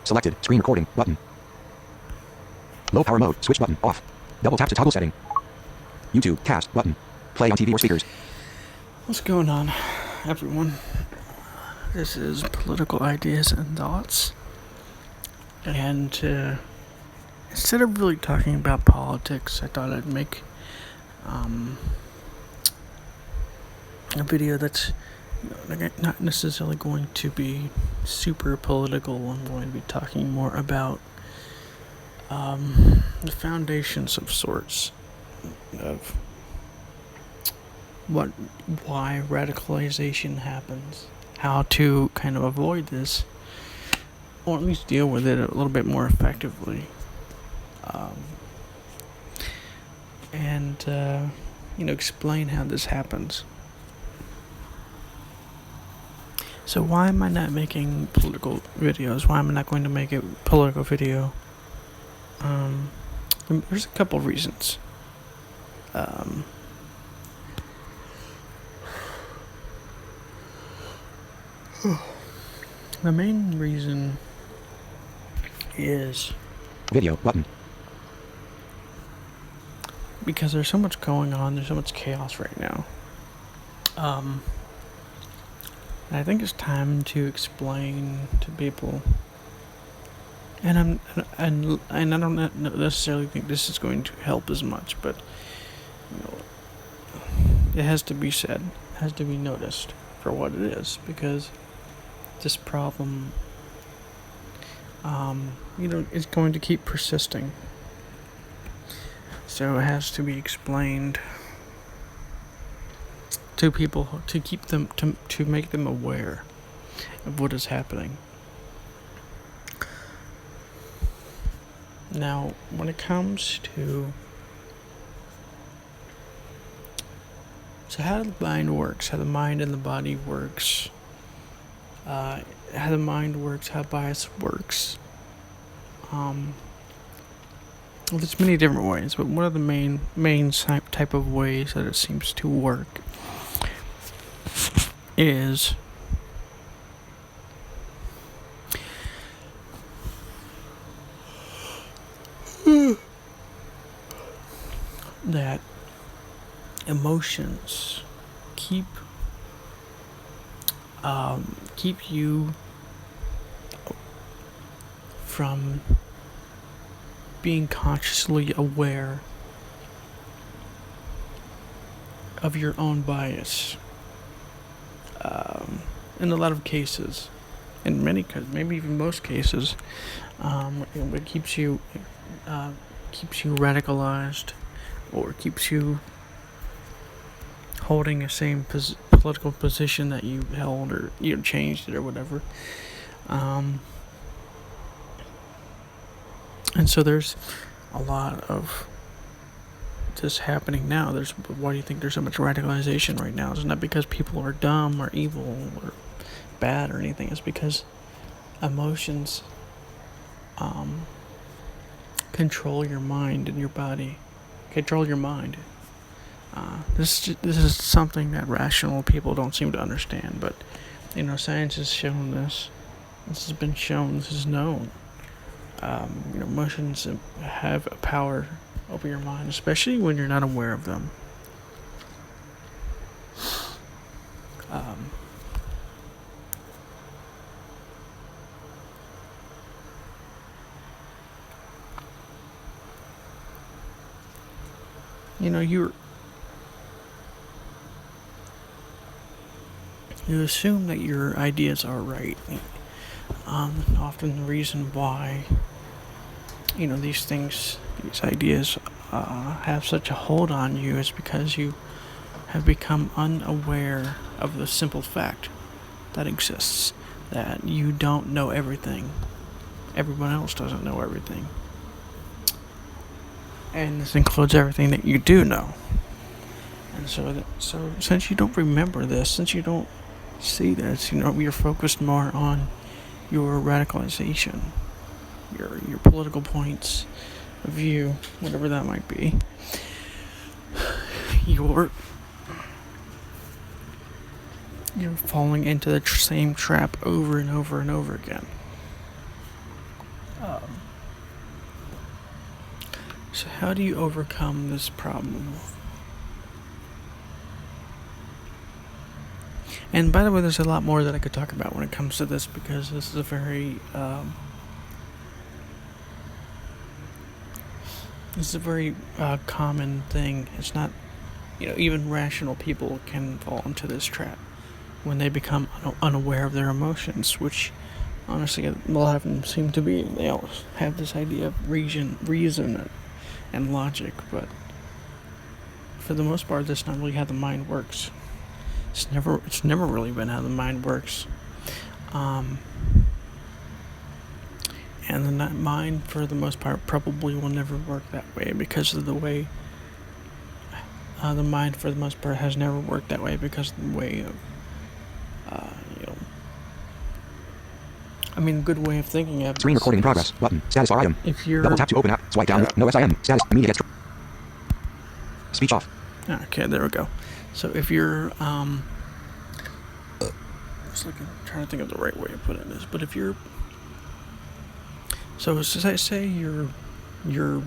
Selected. Screen recording. Button. Low power mode. Switch button. Off. Double tap to toggle setting. YouTube. Cast. Button. Play on TV or speakers. What's going on, everyone? This is Political Ideas and Thoughts. And instead of really talking about politics, I thought I'd make a video that's not necessarily going to be super political. I'm going to be talking more about the foundations of sorts of why radicalization happens, how to kind of avoid this, or at least deal with it a little bit more effectively, and explain how this happens. So why am I not making political videos? Why am I not going to make a political video? There's a couple of reasons. The main reason is Video button. because there's so much going on, there's so much chaos right now. And I think it's time to explain to people, and I don't necessarily think this is going to help as much, but it has to be said, has to be noticed for what it is, because this problem, is going to keep persisting. So it has to be explained to people, to keep them, to make them aware of what is happening. Now, when it comes to how the mind works, how the mind and the body works, how the mind works, how bias works. There's many different ways, but one of the main type of ways that it seems to work is that emotions keep you from being consciously aware of your own bias. In a lot of cases, in many cases, maybe even most cases, it keeps you radicalized, or keeps you holding the same political position that you held, or changed it or whatever. And so there's a lot of this happening now. Why do you think there's so much radicalization right now? It's not because people are dumb or evil or bad or anything. It's because emotions control your mind and your body. Control your mind. This is something that rational people don't seem to understand, but science has shown this. This has been shown. This is known. Emotions have a power over your mind, especially when you're not aware of them. You assume that your ideas are right. Often the reason why these ideas have such a hold on you is because you have become unaware of the simple fact that exists, that you don't know everything. Everyone else doesn't know everything. And this includes everything that you do know. And so since you don't remember this, since you don't see this, you're focused more on your radicalization, your political points of view, whatever that might be. You're falling into the same trap over and over and over again. So how do you overcome this problem? And by the way, there's a lot more that I could talk about when it comes to this, because this is a very common thing. It's not, even rational people can fall into this trap when they become unaware of their emotions, which honestly a lot of them seem to be. They all have this idea of reason and logic, but for the most part, that's not really how the mind works. It's never really been how the mind works. And the mind, for the most part, probably will never work that way, because of the way the mind, for the most part, has never worked that way, because of the way of, good way of thinking of it. Screen recording in progress. Button. Status bar item. If you're Double tap to open app. Swipe down. No SIM. Status. Media gets. Speech off. Okay, there we go. So if you're trying to think of the right way to put it this, but if you're, so say you're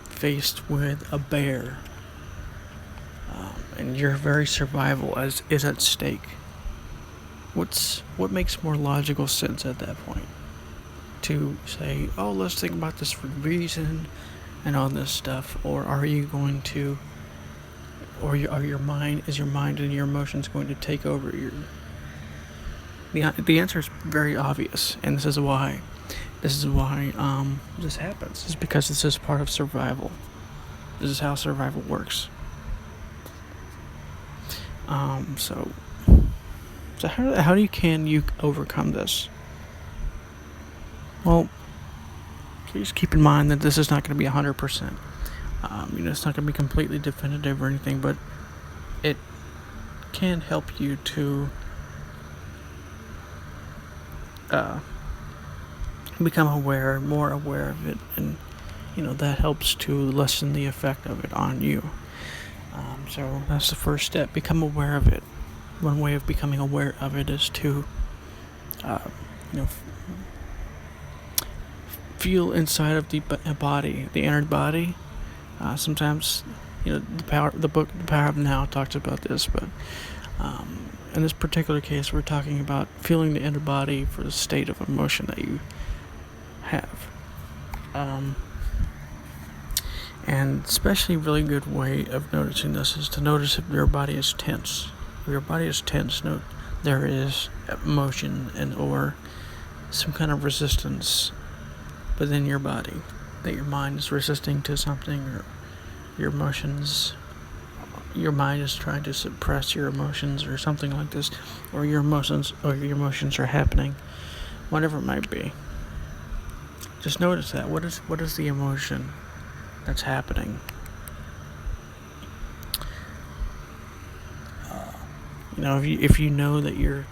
faced with a bear, and your very survival is at stake. What makes more logical sense at that point? To say, oh, let's think about this for reason and all this stuff, or are you going to, or is your mind and your emotions going to take over your? The answer is very obvious, and this is why this happens. Is because this is part of survival. This is how survival works. So how can you overcome this? Well, please keep in mind that this is not going to be 100%. It's not going to be completely definitive or anything, but it can help you to become more aware of it, and that helps to lessen the effect of it on you. So that's the first step. Become aware of it. One way of becoming aware of it is to, feel inside of the body, the inner body. Sometimes, the book, The Power of Now, talks about this, but in this particular case, we're talking about feeling the inner body for the state of emotion that you have. And especially a really good way of noticing this is to notice if your body is tense. If your body is tense, note there is emotion or some kind of resistance within your body, that your mind is resisting to something, or your mind is trying to suppress your emotions or something like this, or your emotions are happening, whatever it might be. Just notice that. What is the emotion that's happening? If you know that you're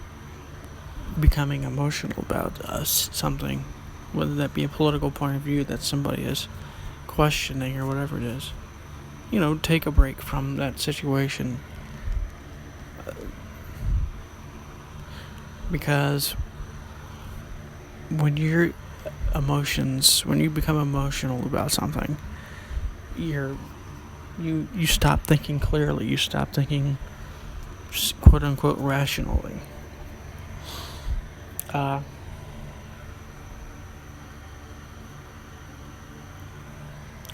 becoming emotional about something, whether that be a political point of view that somebody is questioning or whatever it is, take a break from that situation, because when you become emotional about something, you stop thinking clearly. You stop thinking, quote unquote, rationally.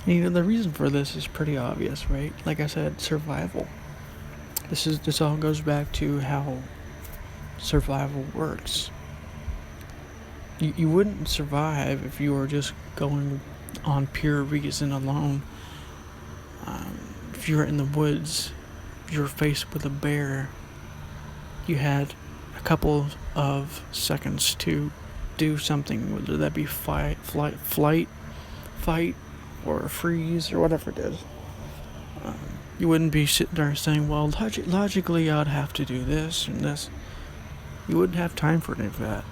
The reason for this is pretty obvious, right? Like I said, survival. This all goes back to how survival works. You wouldn't survive if you were just going on pure reason alone. If you were in the woods, if you were faced with a bear, you had a couple of seconds to do something, whether that be fight, or freeze, or whatever it is. You wouldn't be sitting there saying, well, logically I'd have to do this and this. You wouldn't have time for any of that.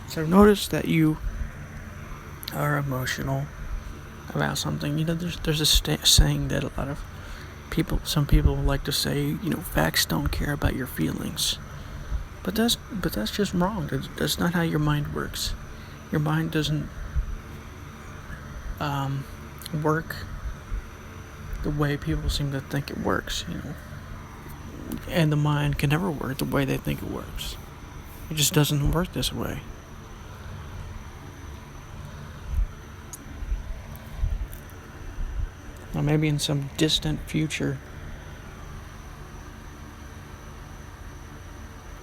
So notice that you are emotional about something. There's a saying that a lot of some people like to say, facts don't care about your feelings. But that's just wrong. That's not how your mind works. Your mind doesn't work the way people seem to think it works, And the mind can never work the way they think it works. It just doesn't work this way. Now, maybe in some distant future,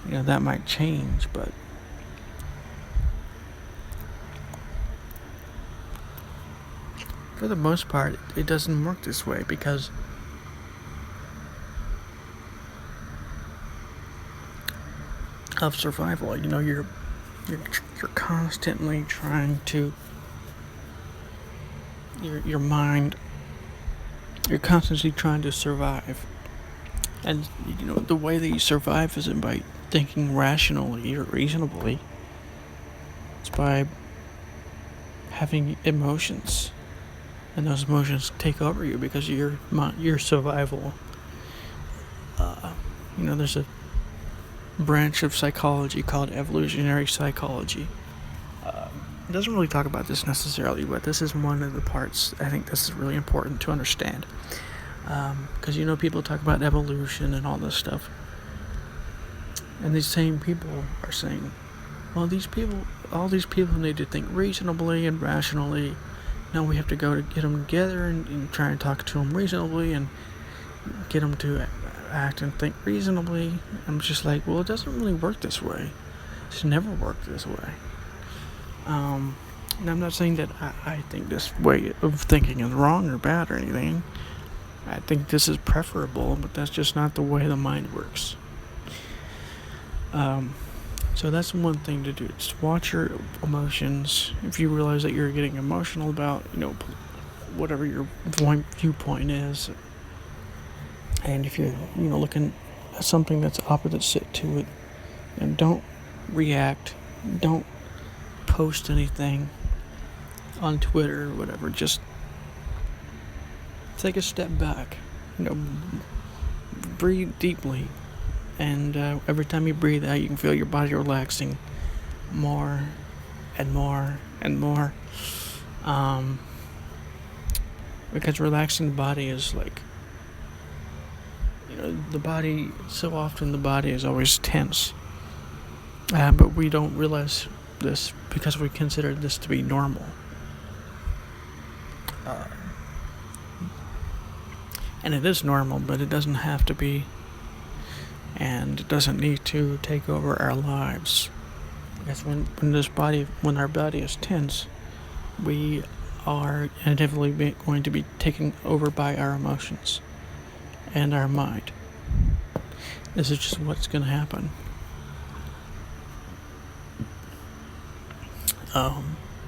that might change, but for the most part, it doesn't work this way because of survival. You're constantly trying to your mind. You're constantly trying to survive, and the way that you survive isn't by thinking rationally or reasonably. It's by having emotions, and those emotions take over you because your survival. There's a branch of psychology called evolutionary psychology. It doesn't really talk about this necessarily, but this is one of the parts I think this is really important to understand. Because people talk about evolution and all this stuff, and these same people are saying, well, all these people need to think reasonably and rationally. Now we have to go to get them together and try and talk to them reasonably and get them to act and think reasonably. I'm just like, well, it doesn't really work this way. It's never worked this way. And I'm not saying that I think this way of thinking is wrong or bad or anything. I think this is preferable, but that's just not the way the mind works. So that's one thing to do. Just watch your emotions. If you realize that you're getting emotional about, whatever your viewpoint is, and if you're, looking at something that's opposite to it, and don't react. Don't post anything on Twitter or whatever. Just take a step back. Breathe deeply. And every time you breathe out, you can feel your body relaxing more and more and more. Because relaxing the body is like, the body, so often the body is always tense. But we don't realize this because we consider this to be normal. And it is normal, but it doesn't have to be. And it doesn't need to take over our lives. Because when our body is tense, we are inevitably going to be taken over by our emotions and our mind. This is just what's going to happen.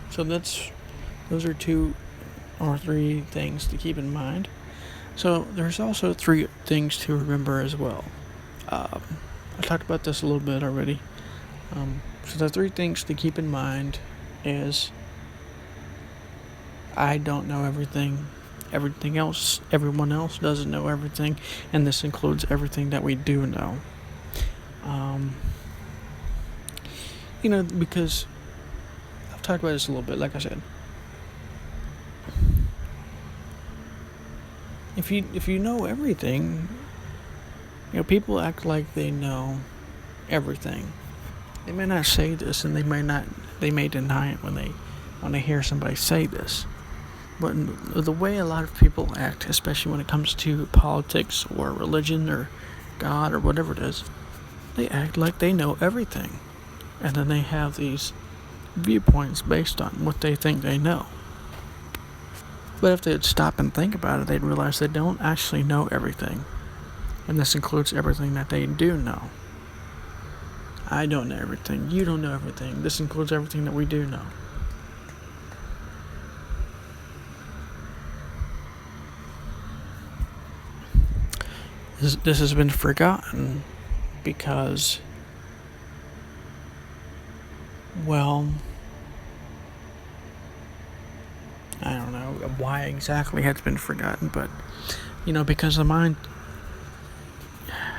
So those are 2 or 3 things to keep in mind. So there's also 3 things to remember as well. I talked about this a little bit already. So the 3 things to keep in mind is I don't know everything. Everyone else doesn't know everything, and this includes everything that we do know. Because I've talked about this a little bit, like I said. If you know everything, people act like they know everything. They may not say this, and they may deny it when they hear somebody say this. But the way a lot of people act, especially when it comes to politics or religion or God or whatever it is, they act like they know everything. And then they have these viewpoints based on what they think they know. But if they'd stop and think about it, they'd realize they don't actually know everything. And this includes everything that they do know. I don't know everything. You don't know everything. This includes everything that we do know. This has been forgotten because, well, I don't know why exactly it's been forgotten, but Because the mind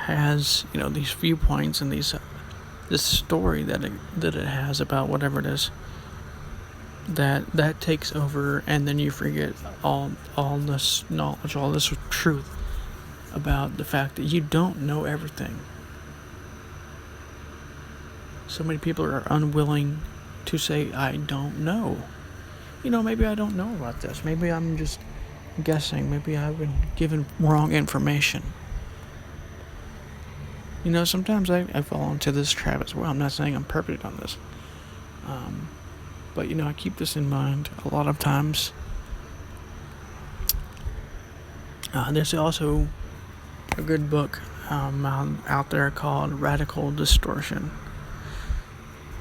has, these viewpoints and this story that it has about whatever it is, that takes over, and then you forget all this knowledge, all this truth about the fact that you don't know everything. So many people are unwilling to say, I don't know. Maybe I don't know about this. Maybe I'm just guessing. Maybe I've been given wrong information. Sometimes I fall into this trap as well. I'm not saying I'm perfect on this. But, I keep this in mind a lot of times. There's also a good book out there called Radical Distortion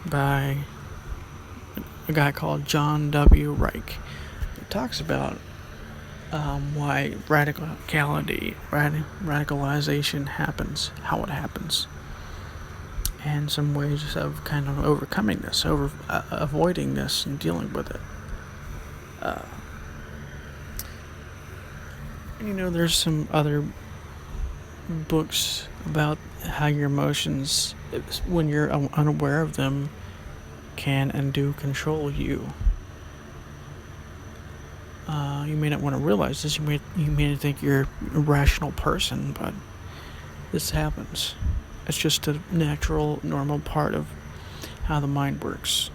by a guy called John W. Reich. It talks about why radicalization happens, how it happens, and some ways of kind of overcoming this, avoiding this and dealing with it. There's some other books about how your emotions, when you're unaware of them, can and do control you. You may not want to realize this. You may think you're a rational person, but this happens. It's just a natural, normal part of how the mind works.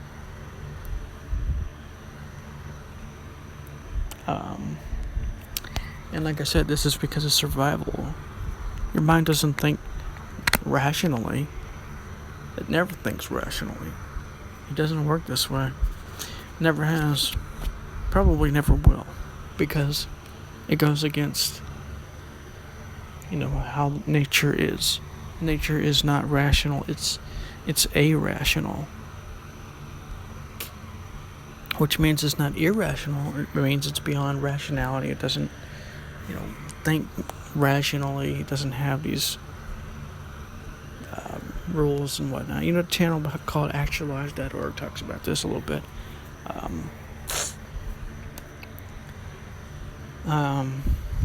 And like I said, this is because of survival. Your mind doesn't think rationally. It never thinks rationally. It doesn't work this way. Never has. Probably never will. Because it goes against, how nature is. Nature is not rational. It's irrational. Which means it's not irrational. It means it's beyond rationality. It doesn't, think rationally. It doesn't have these rules and whatnot. A channel called Actualize.org talks about this a little bit.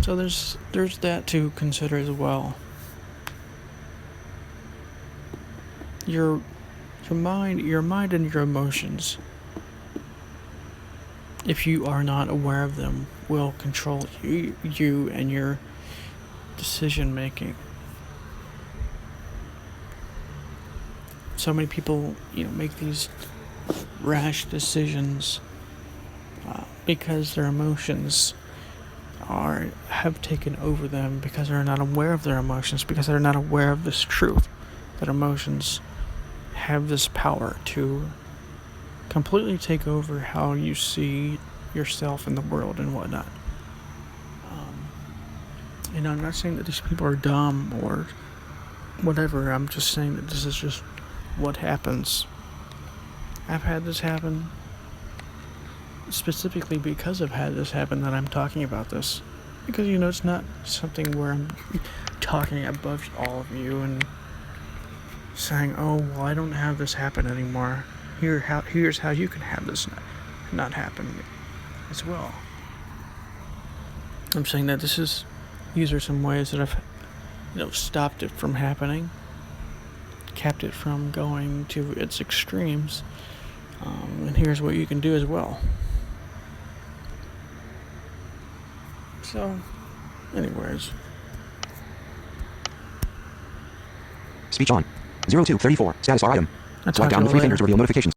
So there's that to consider as well. Your mind and your emotions, if you are not aware of them, will control you and your decision making. So many people, make these rash decisions because their emotions have taken over them, because they're not aware of their emotions, because they're not aware of this truth that emotions have this power to completely take over how you see yourself in the world and whatnot. I'm not saying that these people are dumb or whatever. I'm just saying that this is just what happens. I've had this happen specifically because I've had this happen that I'm talking about this. Because, it's not something where I'm talking above all of you and saying, oh, well, I don't have this happen anymore. Here's how you can have this not happen as well. I'm saying that these are some ways that I've, stopped it from happening, kept it from going to its extremes, and here's what you can do as well. So, anyways. Speech on. 0234. Status bar item. I'll Swipe talk down to with you 3 later. fingers to reveal notifications.